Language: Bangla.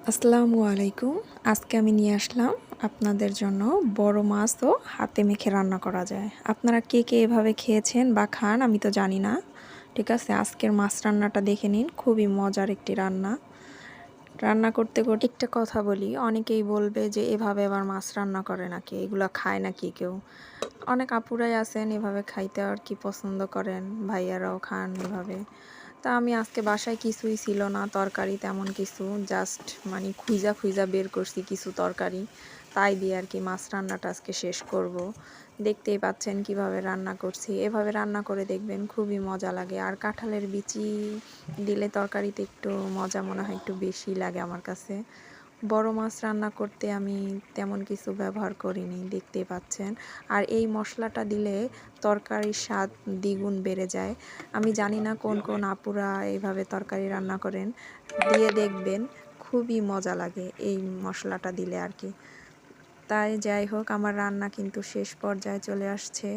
আসসালামু আলাইকুম। আজকে আমি নিয়ে আসলাম আপনাদের জন্য বড় মাছও হাতে মেখে রান্না করা যায়। আপনারা কে কে এভাবে খেয়েছেন বা খান আমি তো জানি না। ঠিক আছে, আজকের মাছ রান্নাটা দেখে নিন, খুবই মজার একটি রান্না। রান্না করতে করতে একটা কথা বলি, অনেকেই বলবে যে এভাবে আবার মাছ রান্না করে নাকি, এগুলো খায় নাকি কেউ। অনেক আপুরাই আছেন এভাবে খাইতে আর কি পছন্দ করেন, ভাইয়ারাও খান এভাবে। তা আমি আজকে বাসায় কিছুই ছিল না, তরকারি তেমন কিছু, জাস্ট মানে খুঁজা খুঁজা বের করছি কিছু তরকারি, তাই দিয়ে আর কি মাছ রান্নাটা আজকে শেষ করব। দেখতেই পাচ্ছেন কিভাবে রান্না করছি, এভাবে রান্না করে দেখবেন, খুবই মজা লাগে। আর কাঁঠালের বিচি দিলে তরকারিতে একটু মজা মনে হয় একটু বেশি লাগে আমার কাছে। বড় মাছ রান্না করতে আমি তেমন কিছু ব্যবহার করিনি, দেখতেই পাচ্ছেন। আর এই মশলাটা দিলে তরকারির স্বাদ দ্বিগুণ বেড়ে যায়। আমি জানি না কোন কোন আপুরা এইভাবে তরকারি রান্না করেন, দিয়ে দেখবেন খুবই মজা লাগে এই মশলাটা দিলে আর কি। তাই যাই হোক, আমার রান্না কিন্তু শেষ পর্যায়ে চলে আসছে।